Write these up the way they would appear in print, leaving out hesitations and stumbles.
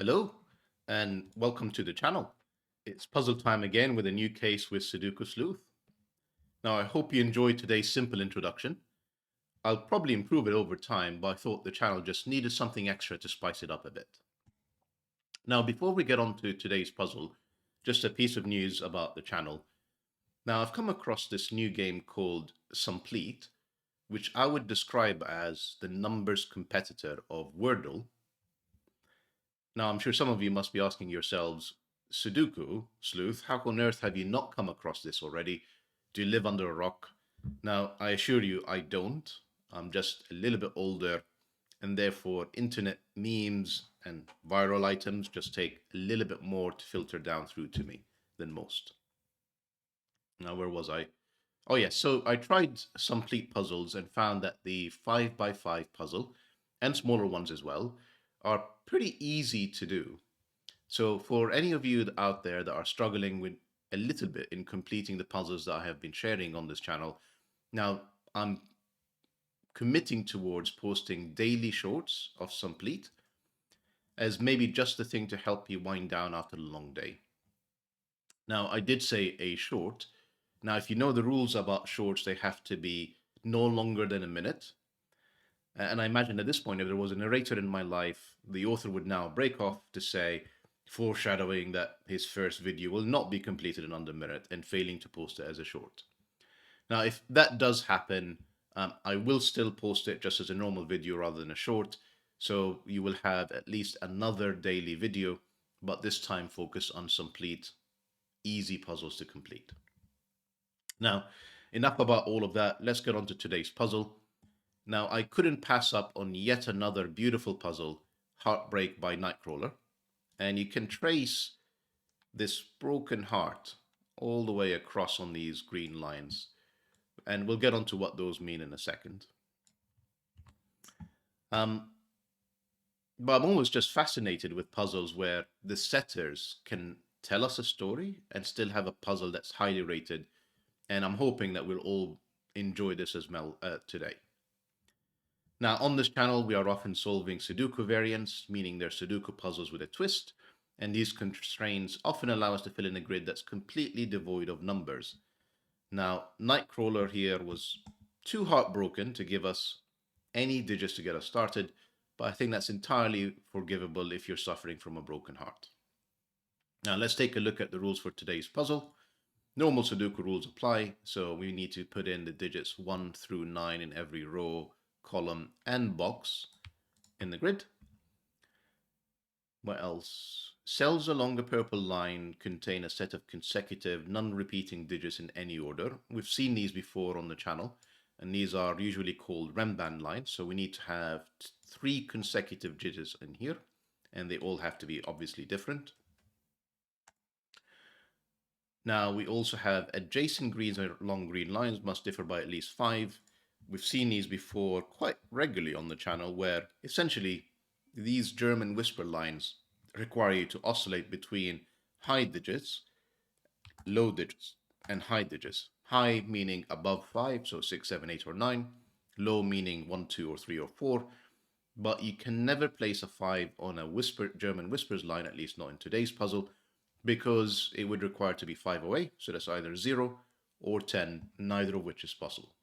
Hello, and welcome to the channel. It's puzzle time again with a new case with Sudoku Sleuth. Now, I hope you enjoyed today's simple introduction. I'll probably improve it over time, but I thought the channel just needed something extra to spice it up a bit. Now, before we get on to today's puzzle, just a piece of news about the channel. Now, I've come across this new game called Complete, which I would describe as the numbers competitor of Wordle. Now, I'm sure some of you must be asking yourselves, Sudoku, Sleuth, how on earth have you not come across this already? Do you live under a rock? Now, I assure you, I don't. I'm just a little bit older, and therefore, internet memes and viral items just take a little bit more to filter down through to me than most. Now, where was I? Oh, yes. So I tried some complete puzzles and found that the 5x5 puzzle and smaller ones as well are pretty easy to do. So for any of you out there that are struggling with a little bit in completing the puzzles that I have been sharing on this channel, now I'm committing towards posting daily shorts of Complete as maybe just the thing to help you wind down after a long day. Now, I did say a short. Now, if you know the rules about shorts, they have to be no longer than a minute. And I imagine at this point, if there was a narrator in my life, the author would now break off to say, foreshadowing that his first video will not be completed in under a minute and failing to post it as a short. Now, if that does happen, I will still post it just as a normal video rather than a short. So you will have at least another daily video, but this time focus on complete, easy puzzles to complete. Now, enough about all of that. Let's get on to today's puzzle. Now, I couldn't pass up on yet another beautiful puzzle, Heartbreak by NIGHTCRAULER. And you can trace this broken heart all the way across on these green lines. And we'll get on to what those mean in a second. But I'm always just fascinated with puzzles where the setters can tell us a story and still have a puzzle that's highly rated. And I'm hoping that we'll all enjoy this as well today. Now, on this channel, we are often solving Sudoku variants, meaning they're Sudoku puzzles with a twist, and these constraints often allow us to fill in a grid that's completely devoid of numbers. Now, NIGHTCRAULER here was too heartbroken to give us any digits to get us started, but I think that's entirely forgivable if you're suffering from a broken heart. Now, let's take a look at the rules for today's puzzle. Normal Sudoku rules apply, so we need to put in the digits 1 through 9 in every row, column, and box in the grid. What else? Cells along the purple line contain a set of consecutive, non-repeating digits in any order. We've seen these before on the channel, and these are usually called Rembrandt lines, so we need to have 3 consecutive digits in here, and they all have to be obviously different. Now, we also have adjacent greens along green lines must differ by at least 5. We've seen these before quite regularly on the channel, where essentially these German whisper lines require you to oscillate between high digits, low digits, and high digits. High meaning above 5, so 6, 7, 8, or 9. Low meaning 1, 2, or 3, or 4. But you can never place a 5 on a German whispers line, at least not in today's puzzle, because it would require to be 5 away, so that's either 0 or 10, neither of which is possible.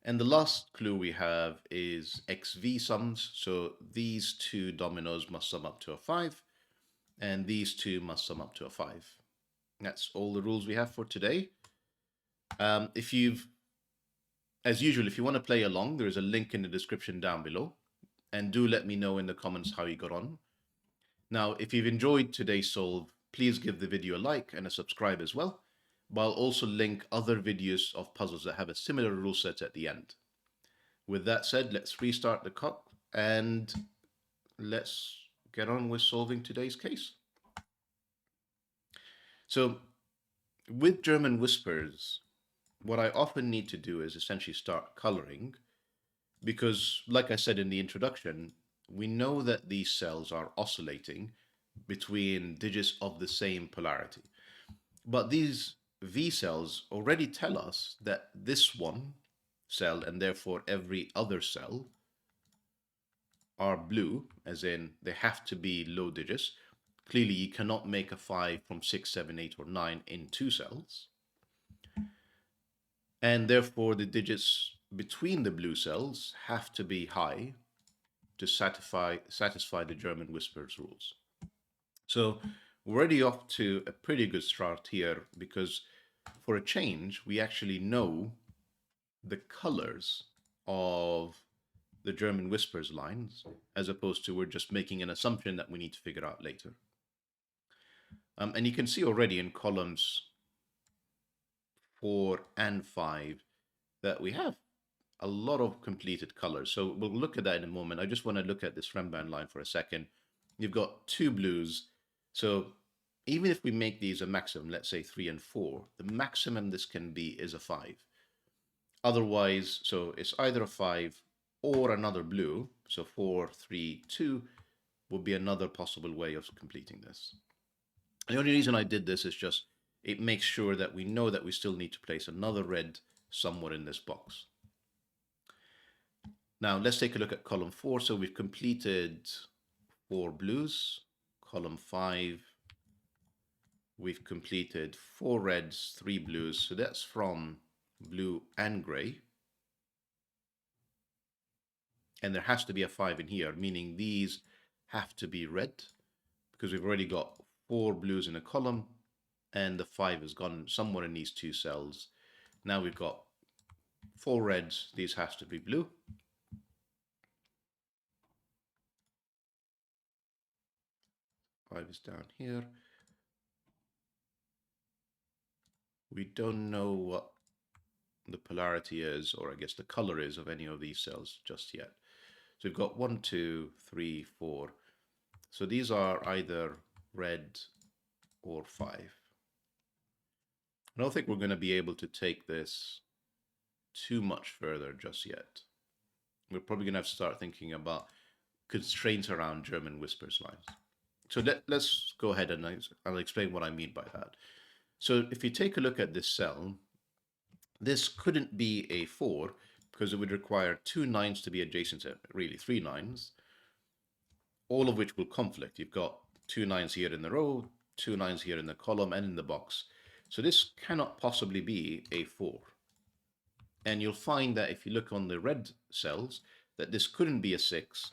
And the last clue we have is XV sums, so these 2 dominoes must sum up to a 5, and these 2 must sum up to a 5. That's all the rules we have for today. As usual, if you want to play along, there is a link in the description down below, and do let me know in the comments how you got on. Now, if you've enjoyed today's solve, please give the video a like and a subscribe as well, but I'll also link other videos of puzzles that have a similar rule set at the end. With that said, let's restart the clock and let's get on with solving today's case. So, with German whispers, what I often need to do is essentially start coloring because, like I said in the introduction, we know that these cells are oscillating between digits of the same polarity. But these V cells already tell us that this one cell, and therefore every other cell, are blue, as in they have to be low digits. Clearly, you cannot make a 5 from 6, 7, 8, or 9 in 2 cells. And therefore, the digits between the blue cells have to be high to satisfy the German whispers rules. So we're already off to a pretty good start here, because for a change, we actually know the colors of the German whispers lines, as opposed to we're just making an assumption that we need to figure out later. And you can see already in columns 4 and 5 that we have a lot of completed colors. So we'll look at that in a moment. I just want to look at this Rembrandt line for a second. You've got 2 blues. So even if we make these a maximum, let's say 3 and 4, the maximum this can be is a 5. Otherwise, so it's either a 5 or another blue. So 4, 3, 2 would be another possible way of completing this. And the only reason I did this is just it makes sure that we know that we still need to place another red somewhere in this box. Now let's take a look at column 4. So we've completed 4 blues. Column 5, we've completed 4 reds, 3 blues. So that's from blue and gray. And there has to be a 5 in here, meaning these have to be red, because we've already got 4 blues in a column and the 5 has gone somewhere in these 2 cells. Now we've got 4 reds, these has to be blue. Five is down here. We don't know what the polarity is, or I guess the color is, of any of these cells just yet. So we've got 1, 2, 3, 4. So these are either red or 5. I don't think we're going to be able to take this too much further just yet. We're probably going to have to start thinking about constraints around German whispers lines. So let's go ahead and I'll explain what I mean by that. So if you take a look at this cell, this couldn't be a 4 because it would require 2 9s to be adjacent to it, really 3 9s, all of which will conflict. You've got 2 9s here in the row, 2 9s here in the column and in the box. So this cannot possibly be a 4. And you'll find that if you look on the red cells, that this couldn't be a 6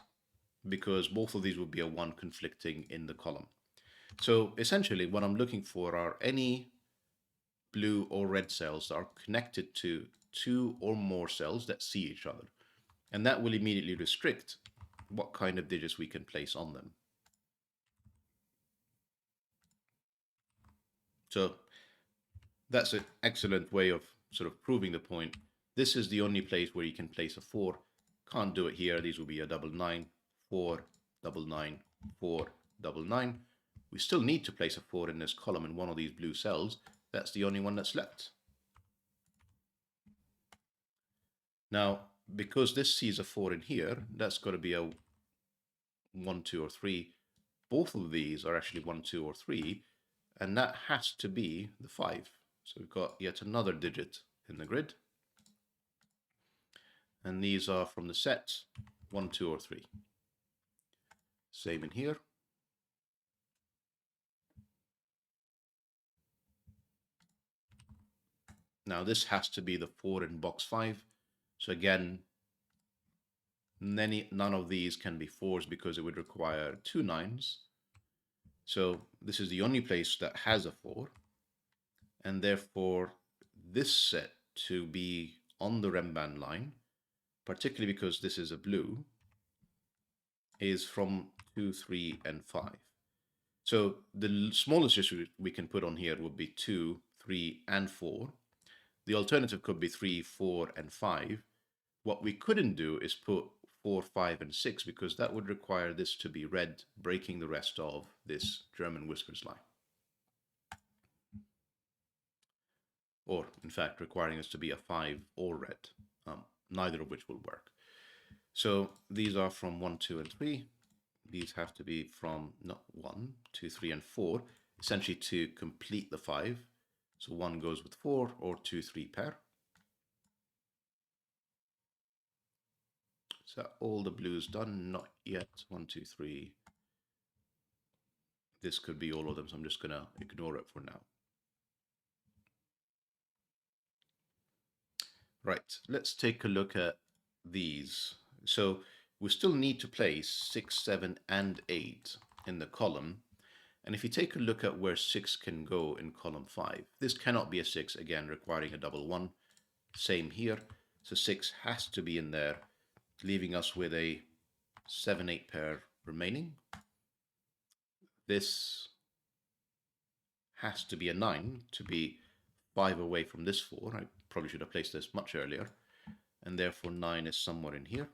because both of these would be a 1 conflicting in the column. So essentially what I'm looking for are any blue or red cells that are connected to 2 or more cells that see each other. And that will immediately restrict what kind of digits we can place on them. So that's an excellent way of sort of proving the point. This is the only place where you can place a 4. Can't do it here. These will be a 9 9, 4, 9 9, 4, 9 9. We still need to place a 4 in this column in one of these blue cells. That's the only one that's left. Now, because this sees a 4 in here, that's got to be a 1, 2, or 3. Both of these are actually 1, 2, or 3, and that has to be the 5. So we've got yet another digit in the grid. And these are from the set 1, 2, or 3. Same in here. Now this has to be the 4 in box 5. So again, none of these can be 4s because it would require 2 9s. So this is the only place that has a 4. And therefore, this set to be on the Rembrandt line, particularly because this is a blue, is from 2, 3, and 5. So the smallest issue we can put on here would be 2, 3, and 4. The alternative could be 3, 4, and 5. What we couldn't do is put 4, 5, and 6 because that would require this to be red, breaking the rest of this German whispers line. Or, in fact, requiring this to be a 5 or red, neither of which will work. So these are from 1, 2, and 3. These have to be from not 1, 2, 3, and 4, essentially to complete the 5. So 1 goes with 4 or 2, 3 pair. Is that all the blues done? Not yet. 1, 2, 3. This could be all of them, so I'm just going to ignore it for now. Right, let's take a look at these. So we still need to place 6, 7, and 8 in the column. And if you take a look at where 6 can go in column 5, this cannot be a 6, again, requiring a double 1. Same here. So 6 has to be in there, leaving us with a 7, 8 pair remaining. This has to be a 9 to be 5 away from this 4. I probably should have placed this much earlier. And therefore 9 is somewhere in here.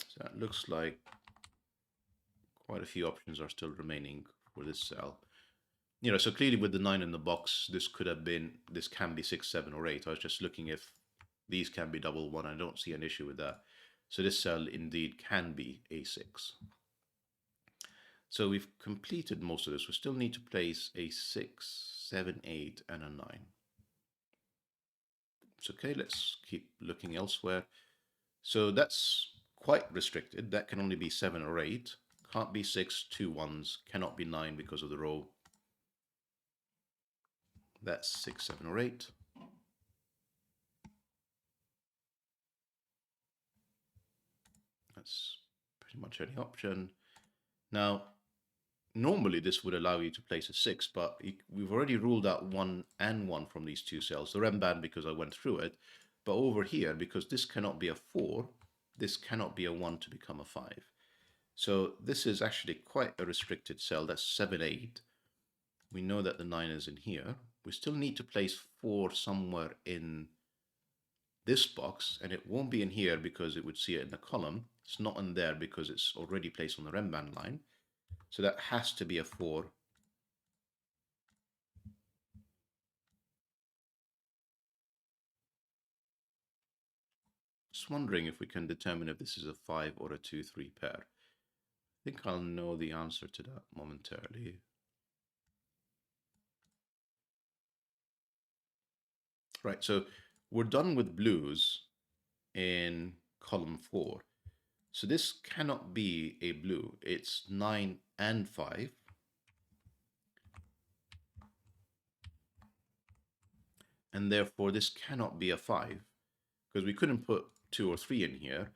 So it looks like quite a few options are still remaining for this cell. You know, so clearly with the 9 in the box, this can be 6, 7, or 8. I was just looking if these can be double 1. I don't see an issue with that. So this cell indeed can be a 6. So we've completed most of this. We still need to place a 6, 7, 8, and a 9. It's okay, let's keep looking elsewhere. So that's quite restricted. That can only be 7 or 8. Can't be 6, 2 1s. Cannot be 9 because of the row. That's 6, 7, or 8. That's pretty much any option. Now, normally this would allow you to place a 6, but we've already ruled out 1 and 1 from these two cells. The rem band because I went through it. But over here, because this cannot be a 4, this cannot be a 1 to become a 5. So this is actually quite a restricted cell. That's 7, 8. We know that the 9 is in here. We still need to place 4 somewhere in this box, and it won't be in here because it would see it in the column. It's not in there because it's already placed on the rem band line. So that has to be a 4. Just wondering if we can determine if this is a 5 or a 2, 3 pair. I think I'll know the answer to that momentarily. Right, so we're done with blues in column 4. So this cannot be a blue. It's 9 and 5. And therefore this cannot be a 5 because we couldn't put 2 or 3 in here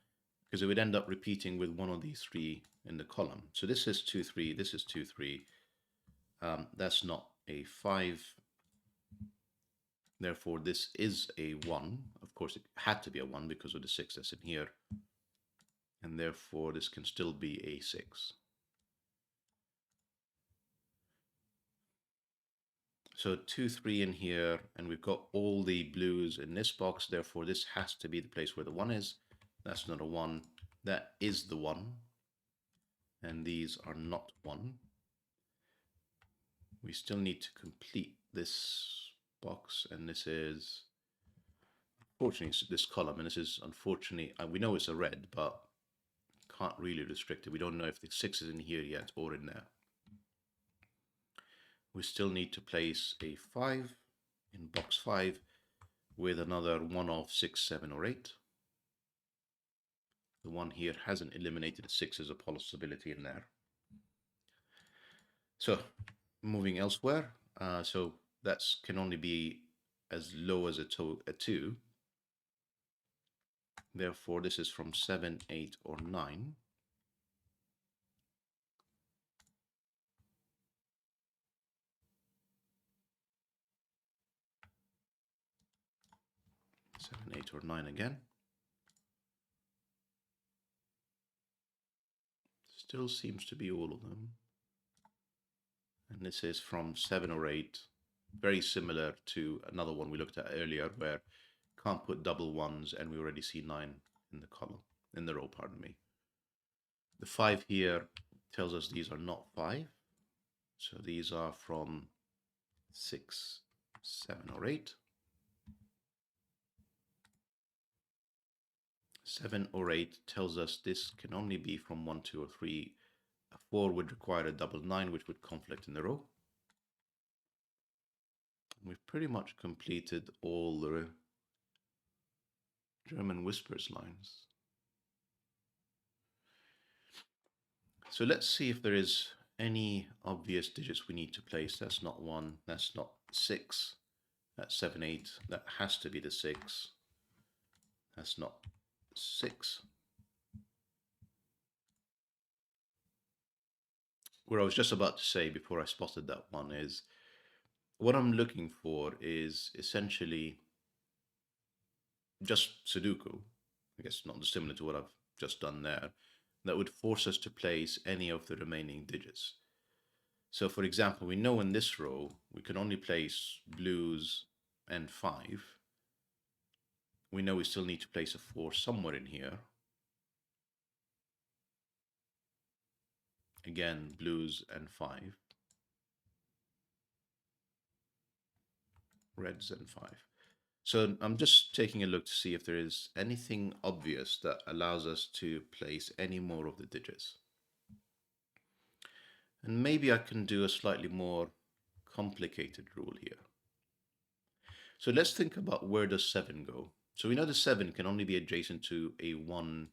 because it would end up repeating with one of these 3 in the column. So this is 2, 3, this is 2, 3. That's not a 5. Therefore this is a 1. Of course it had to be a 1 because of the 6 that's in here. And therefore this can still be a 6. So 2, 3 in here, and we've got all the blues in this box. Therefore, this has to be the place where the 1 is. That's not a 1. That is the 1. And these are not 1. We still need to complete this box, and this is, unfortunately, this column, and this is, unfortunately, we know it's a red, but can't really restrict it. We don't know if the 6 is in here yet or in there. We still need to place a 5 in box 5 with another one of 6, 7, or 8. The one here hasn't eliminated a 6 as a possibility in there. So moving elsewhere, so that can only be as low as a 2. Therefore, this is from 7, 8, or 9. Seven, 8, or 9 again. Still seems to be all of them. And this is from 7 or 8. Very similar to another one we looked at earlier where can't put double 1s and we already see 9 in the column, in the row, pardon me. The 5 here tells us these are not 5. So these are from 6, 7, or 8. 7 or 8 tells us this can only be from 1, 2, or 3. A 4 would require a double 9, which would conflict in the row. we've pretty much completed all the German whispers lines. So let's see if there is any obvious digits we need to place. That's not 1, that's not 6, that's 7, 8, that has to be the 6. That's not 6. What I was just about to say before I spotted that one is what I'm looking for is essentially just Sudoku. I guess not dissimilar to what I've just done there. That would force us to place any of the remaining digits. So for example, we know in this row, we can only place blues and 5. We know we still need to place a 4 somewhere in here. Again, blues and 5. Reds and 5. So I'm just taking a look to see if there is anything obvious that allows us to place any more of the digits. And maybe I can do a slightly more complicated rule here. So let's think about where does 7 go. So we know the 7 can only be adjacent to a 1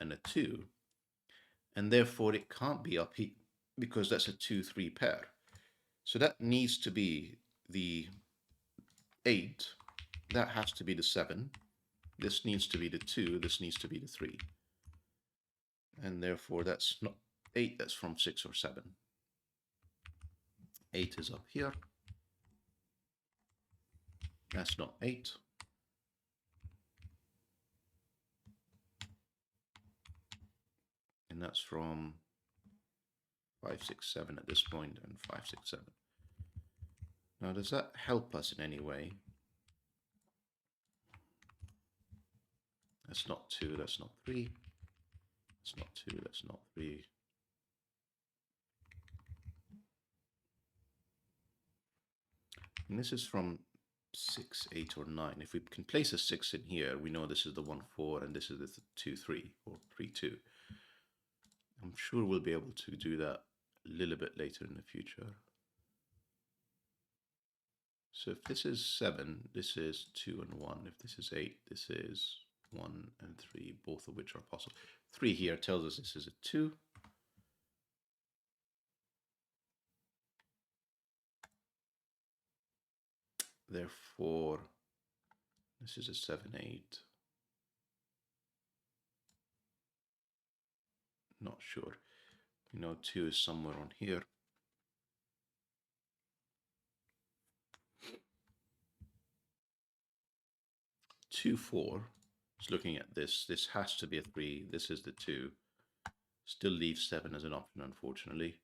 and a 2. And therefore it can't be up here because that's a 2-3 pair. So that needs to be the 8. That has to be the 7. This needs to be the 2. This needs to be the 3. And therefore that's not 8, that's from 6 or 7. 8 is up here. That's not 8. And that's from 5, 6, 7 at this point, and 5, 6, 7. Now, does that help us in any way? That's not 2, that's not 3. That's not 2, that's not 3. And this is from 6, 8, or 9. If we can place a 6 in here, we know this is the 1, 4, and this is the 2, 3, or 3, 2. I'm sure we'll be able to do that a little bit later in the future. So if this is 7, this is 2 and 1. If this is 8, this is 1 and 3, both of which are possible. 3 here tells us this is a 2. Therefore, this is a 7, 8. Not sure. You know, 2 is somewhere on here. Two, 4. Just looking at this, this has to be a 3. This is the 2. Still leaves 7 as an option, unfortunately.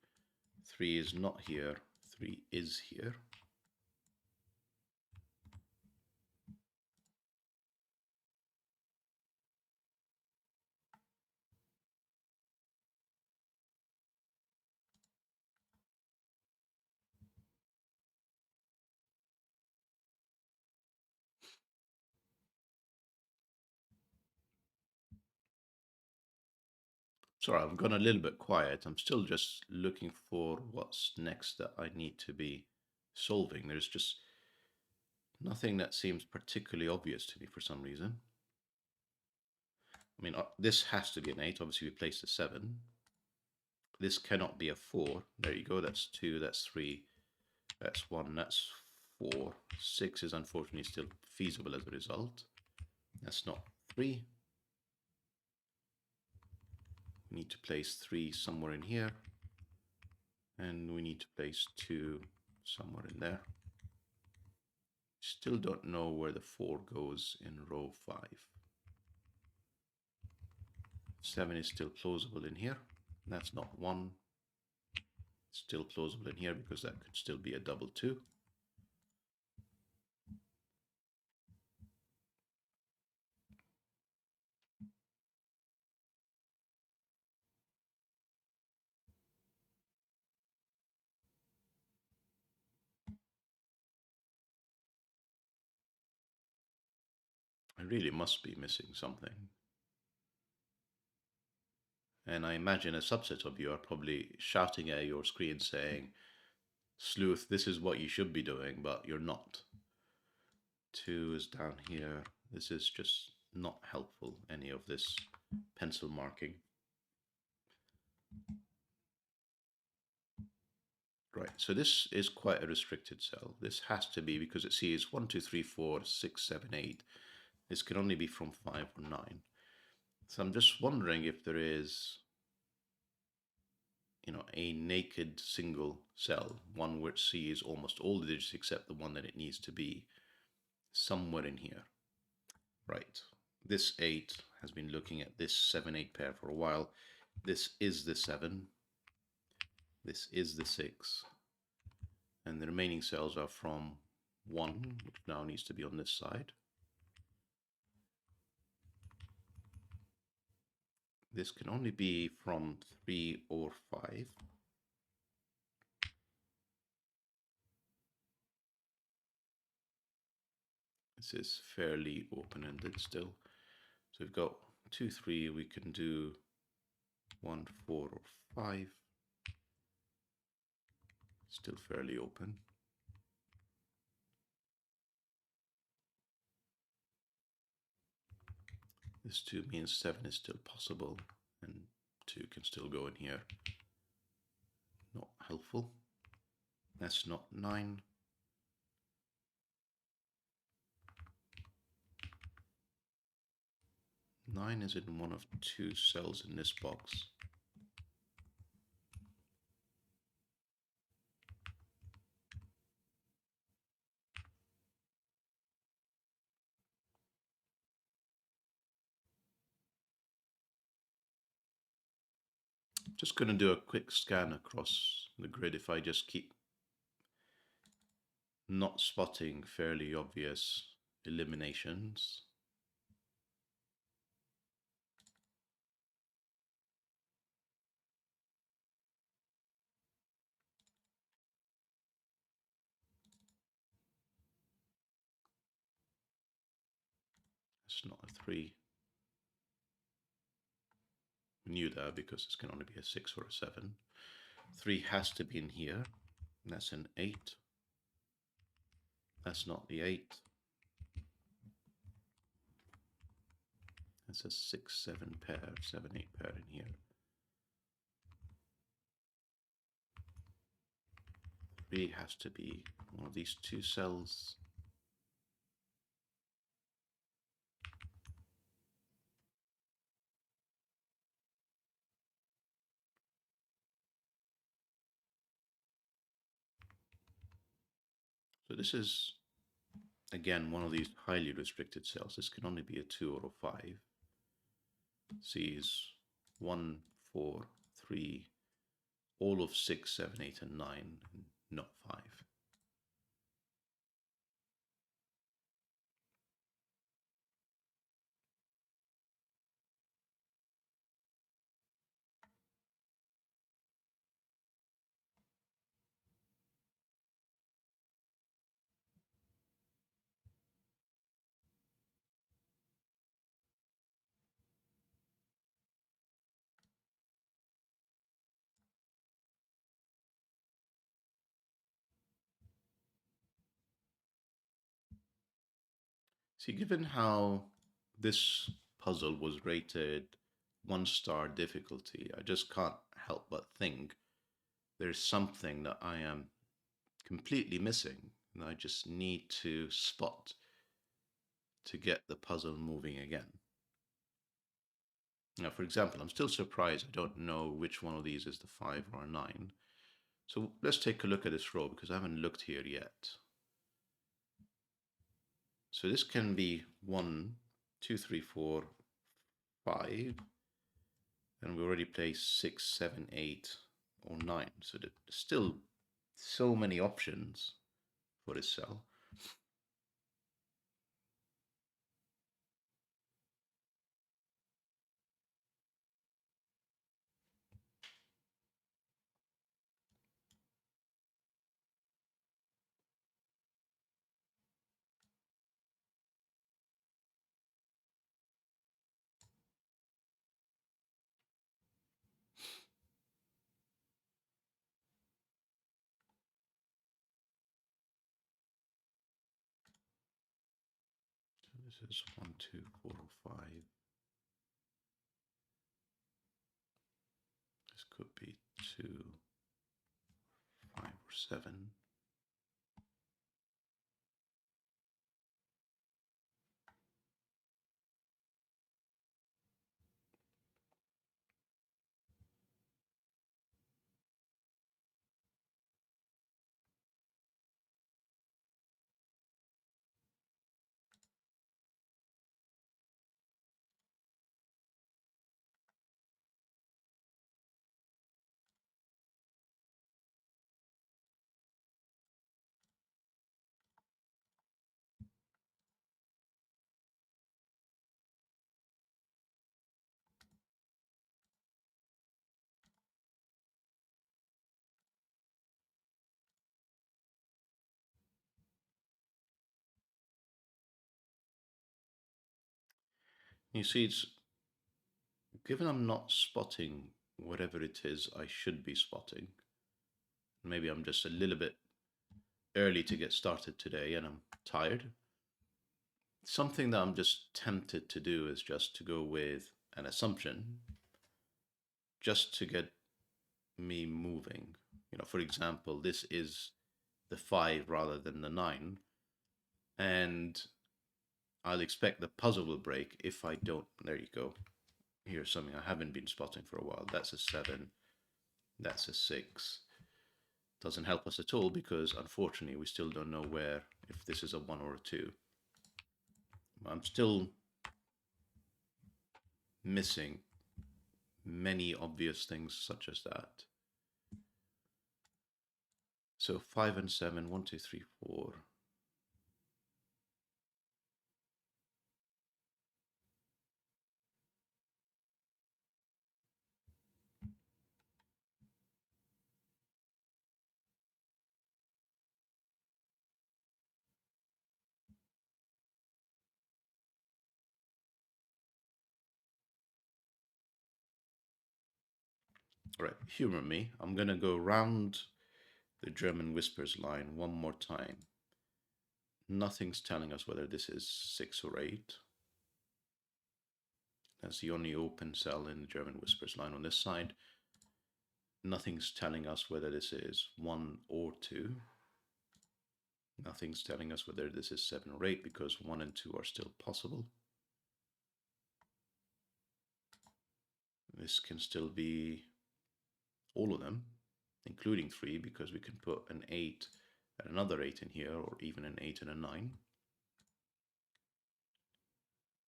3 is not here. 3 is here. Sorry, I've gone a little bit quiet. I'm still just looking for what's next that I need to be solving. There's just nothing that seems particularly obvious to me for some reason. I mean, this has to be an 8. Obviously, we placed a 7. This cannot be a 4. There you go. That's 2. That's 3. That's 1. That's 4. 6 is unfortunately still feasible as a result. That's not 3. We need to place 3 somewhere in here. And we need to place 2 somewhere in there. Still don't know where the 4 goes in row 5. 7 is still closable in here. That's not 1. Still closable in here because that could still be a double 2. I really must be missing something. And I imagine a subset of you are probably shouting at your screen saying, Sleuth, this is what you should be doing, but you're not. 2 is down here. This is just not helpful, any of this pencil marking. Right, so this is quite a restricted cell. This has to be, because it sees 1, 2, 3, 4, 6, 7, 8. This can only be from 5 or 9. So I'm just wondering if there is, a naked single cell, one which sees almost all the digits except the one that it needs to be, somewhere in here. Right, this 8 has been looking at this 7, 8 pair for a while. This is the 7. This is the 6. And the remaining cells are from 1, which now needs to be on this side. This can only be from 3 or 5. This is fairly open-ended still. So we've got 2, 3, we can do 1, 4, or 5. Still fairly open. This 2 means 7 is still possible, and 2 can still go in here. Not helpful. That's not 9. Nine is in one of 2 cells in this box. Just going to do a quick scan across the grid. If I just keep not spotting fairly obvious eliminations. It's not a 3. I knew that because this can only be a 6 or a 7. 3 has to be in here. That's an 8. That's not the 8. That's a 6, 7 pair, 7, 8 pair in here. 3 has to be one of these 2 cells. So this is, again, one of these highly restricted cells. This can only be a 2 or a 5. Sees 1, 4, 3, all of 6, 7, 8, and 9, and not 5. See, given how this puzzle was rated 1-star difficulty, I just can't help but think there's something that I am completely missing, and I just need to spot to get the puzzle moving again. Now, for example, I'm still surprised I don't know which one of these is the 5 or a 9. So let's take a look at this row, because I haven't looked here yet. So this can be 1, 2, 3, 4, 5. And we already placed 6, 7, 8, or 9. So there's still so many options for this cell. This is 1, 2, 4, 5. This could be 2, 5, or 7. You see, it's given I'm not spotting whatever it is I should be spotting. Maybe I'm just a little bit early to get started today and I'm tired. Something that I'm just tempted to do is just to go with an assumption just to get me moving. You know, for example, this is the 5 rather than the 9. And I'll expect the puzzle will break if I don't. There you go. Here's something I haven't been spotting for a while. That's a 7. That's a 6. Doesn't help us at all because unfortunately we still don't know where, if this is a 1 or a 2. I'm still missing many obvious things such as that. So 5 and 7, 1, 2, 3, 4. Right, humor me. I'm going to go round the German Whispers line one more time. Nothing's telling us whether this is 6 or 8. That's the only open cell in the German Whispers line on this side. Nothing's telling us whether this is 1 or 2. Nothing's telling us whether this is 7 or 8 because 1 and 2 are still possible. This can still be all of them, including 3, because we can put an 8 and another 8 in here, or even an 8 and a 9.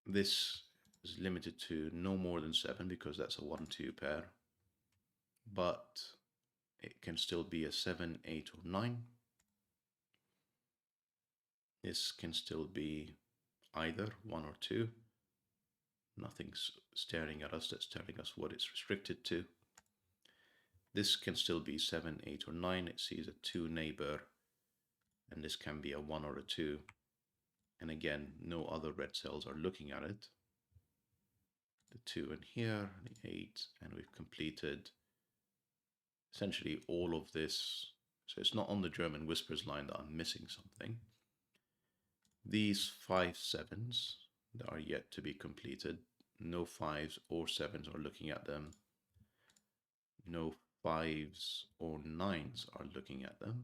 This is limited to no more than 7 because that's a 1-2 pair, but it can still be a 7, 8, or 9. This can still be either 1 or 2. Nothing's staring at us that's telling us what it's restricted to. This can still be 7, 8, or 9. It sees a 2 neighbor, and this can be a 1 or a 2. And again, no other red cells are looking at it. The 2 in here, the 8, and we've completed essentially all of this. So it's not on the German Whispers line that I'm missing something. These 5 7s that are yet to be completed, no 5s or 7s are looking at them. No 5s or 9s are looking at them.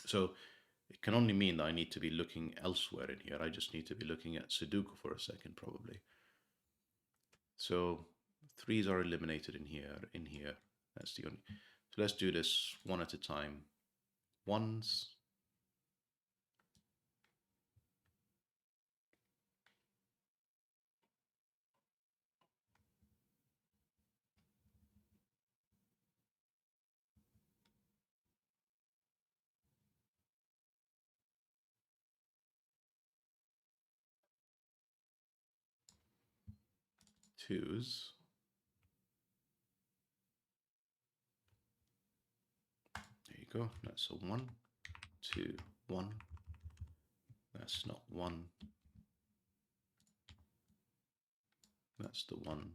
So it can only mean that I need to be looking elsewhere in here. I just need to be looking at Sudoku for a second, probably. So 3s are eliminated in here. That's the only. So let's do this one at a time. 1s. 2s. There you go. That's a 1, 2, 1. That's not 1. That's the 1.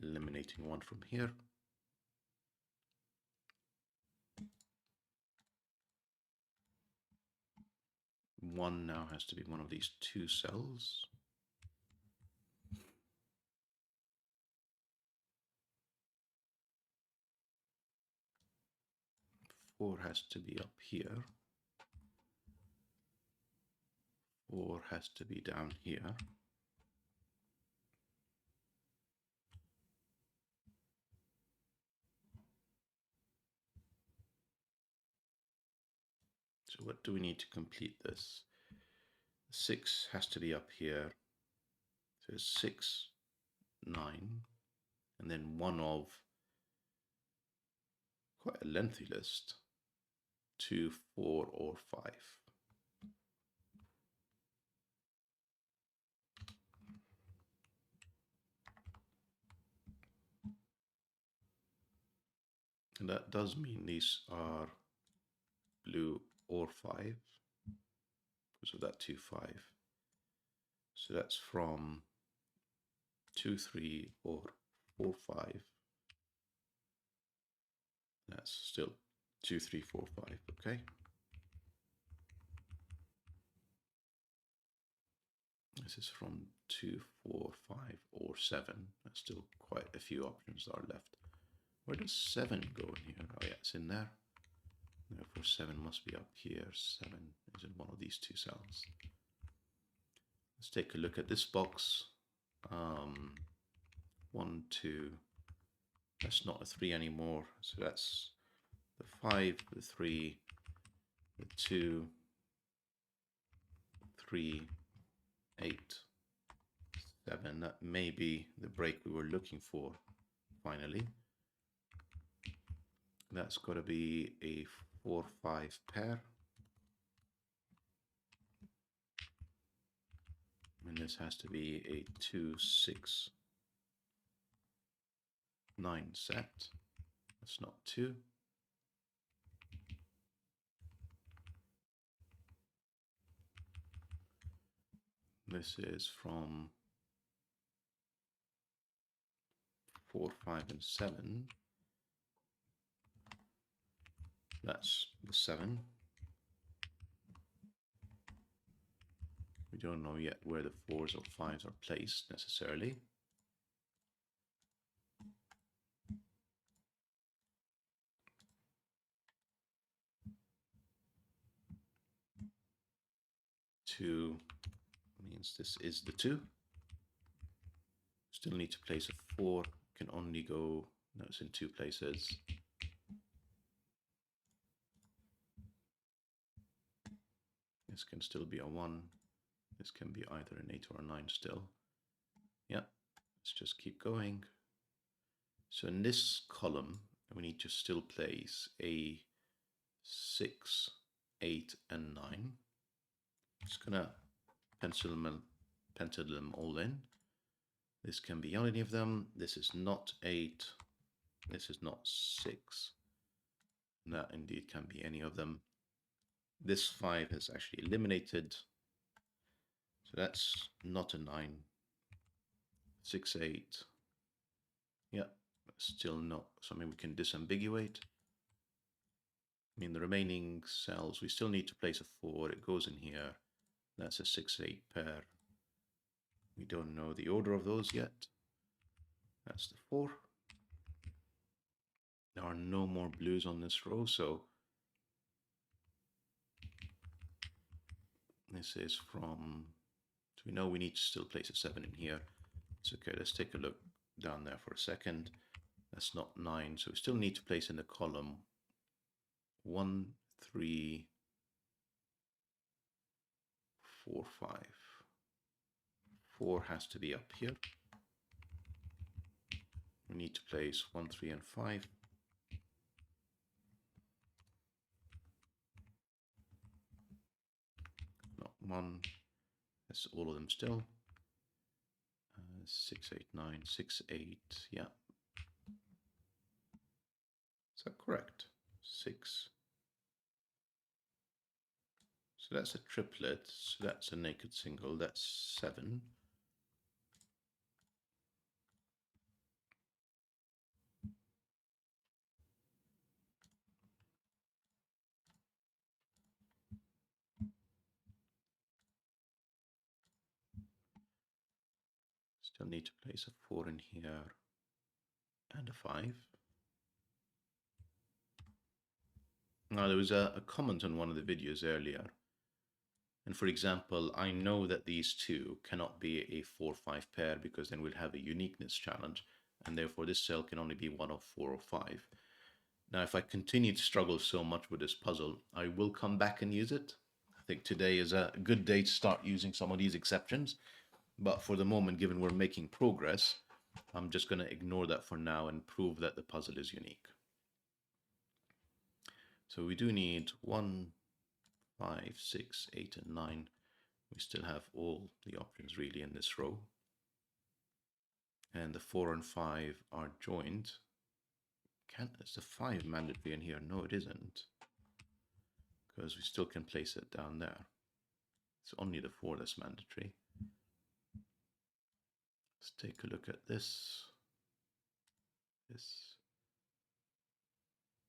Eliminating 1 from here. 1 now has to be one of these 2 cells. Four has to be up here. 4 has to be down here. So what do we need to complete this? 6 has to be up here. So 6, 9, and then one of quite a lengthy list, 2, 4, or 5. And that does mean these are blue or 5, because of that 2, 5. So that's from 2, 3, or 4, 5. That's still 2, 3, 4, 5, okay? This is from 2, 4, 5, or 7. There's still quite a few options are left. Where does 7 go in here? Oh yeah, it's in there. Therefore 7 must be up here. 7 is in one of these 2 cells. Let's take a look at this box. 1, 2. That's not a 3 anymore. So that's the 5, the 3, the 2, 3, 8, 7. That may be the break we were looking for, finally. That's got to be a 4, 5 pair. And this has to be a 2, 6, 9 set. That's not 2. This is from 4, 5, and 7. That's the 7. We don't know yet where the 4s or 5s are placed necessarily. Two means this is the 2. Still need to place a 4. Can only go, no, it's in 2 places. This can still be a 1. This can be either an 8 or a 9 still. Yeah, let's just keep going. So in this column, we need to still place a 6, 8, and 9. Just gonna pencil them all in. This can be any of them. This is not 8. This is not 6. That indeed can be any of them. This 5 is actually eliminated. So that's not a 9. 6, 8. Yeah, still not something we can disambiguate. I mean, the remaining cells, we still need to place a 4. It goes in here. That's a 6, 8 pair. We don't know the order of those yet. That's the 4. There are no more blues on this row, so this is from, so we know we need to still place a 7 in here. It's okay, let's take a look down there for a second. That's not 9, so we still need to place in the column 1, 3, 4, 5. 4 has to be up here. We need to place 1, 3, and 5. Not 1. That's all of them still. 6, 8, 9, 6, 8. Yeah. Is that correct? 6. So that's a triplet. So that's a naked single. That's 7. Still need to place a 4 in here and a 5. Now, there was a comment on one of the videos earlier. And for example, I know that these two cannot be a 4-5 pair because then we'll have a uniqueness challenge. And therefore, this cell can only be one of 4 or 5. Now, if I continue to struggle so much with this puzzle, I will come back and use it. I think today is a good day to start using some of these exceptions. But for the moment, given we're making progress, I'm just going to ignore that for now and prove that the puzzle is unique. So we do need 1, 5, 6, 8, and 9. We still have all the options really in this row. And the 4 and 5 are joined. Is the 5 mandatory in here? No, it isn't. Because we still can place it down there. It's only the 4 that's mandatory. Let's take a look at this.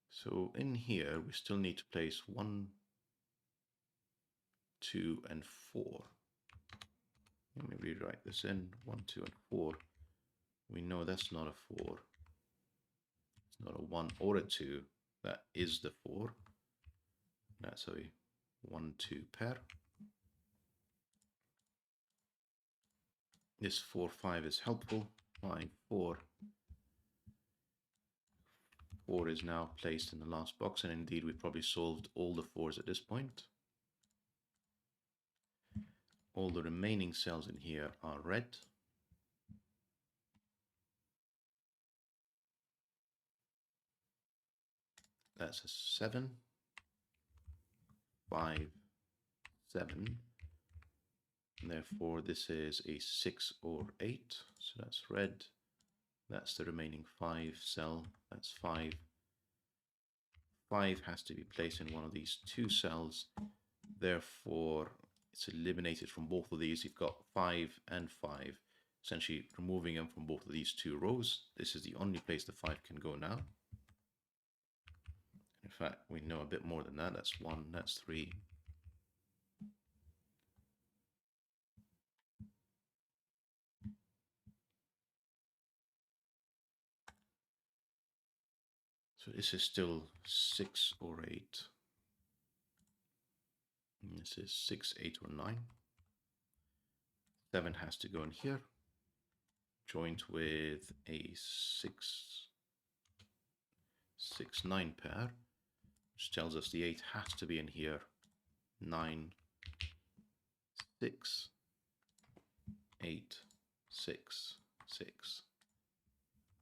So in here, we still need to place 1, 2, and 4. Let me rewrite this in. 1, 2, and 4. We know that's not a 4. It's not a 1 or a 2. That is the 4. That's a 1, 2 pair. This 4, 5 is helpful. 5, 4. 4 is now placed in the last box, and indeed we probably solved all the 4s at this point. All the remaining cells in here are red. That's a 7, 5, 7. And therefore this is a 6 or 8. So that's red. That's the remaining 5 cell. That's 5. 5 has to be placed in one of these 2 cells. Therefore, it's eliminated from both of these. You've got 5 and 5, essentially removing them from both of these 2 rows. This is the only place the 5 can go now. In fact, we know a bit more than that. That's 1, that's 3. So this is still 6 or 8. And this is 6, 8, or 9. 7 has to go in here, joined with a 6, 6, 9 pair, which tells us the 8 has to be in here. 9, 6, 8, 6, 6,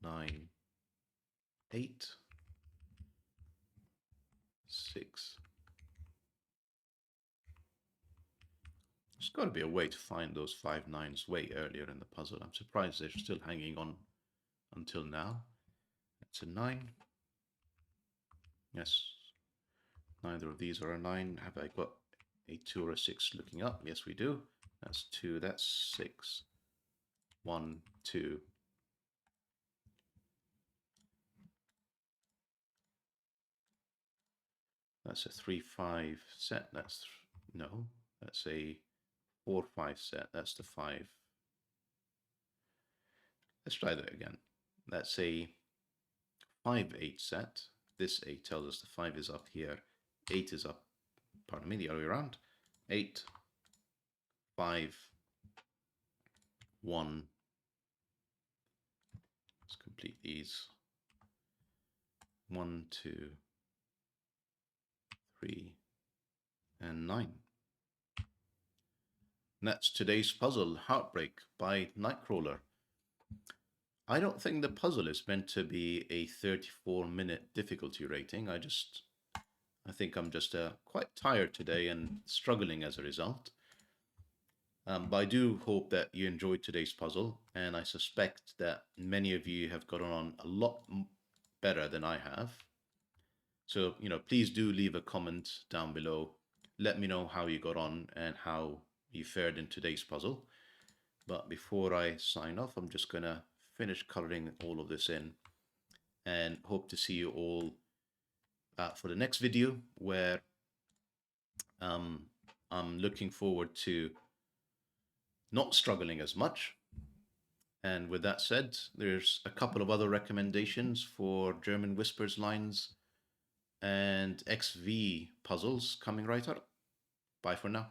9, 8, 6. There's got to be a way to find those 5 9s way earlier in the puzzle. I'm surprised they're still hanging on until now. That's a 9. Yes, neither of these are a 9. Have I got a 2 or a 6 looking up? Yes, we do. That's 2, that's 6. 1, 2. That's a 3, 5 set. That's no, that's a 4, 5 set. That's the 5. Let's try that again. That's a 5, 8 set. This 8 tells us the 5 is up here. 8 is up, pardon me, the other way around. 8, 5, 1. Let's complete these. 1, 2, 3, and 9. And that's today's puzzle, Heartbreak by NIGHTCRAULER. I don't think the puzzle is meant to be a 34-minute difficulty rating. I think I'm just quite tired today and struggling as a result. But I do hope that you enjoyed today's puzzle, and I suspect that many of you have gotten on a lot better than I have. So, please do leave a comment down below. Let me know how you got on and how you fared in today's puzzle. But before I sign off, I'm just going to finish coloring all of this in and hope to see you all for the next video, where I'm looking forward to not struggling as much And with that said, there's a couple of other recommendations for German Whispers lines and XV puzzles coming right up. Bye for now.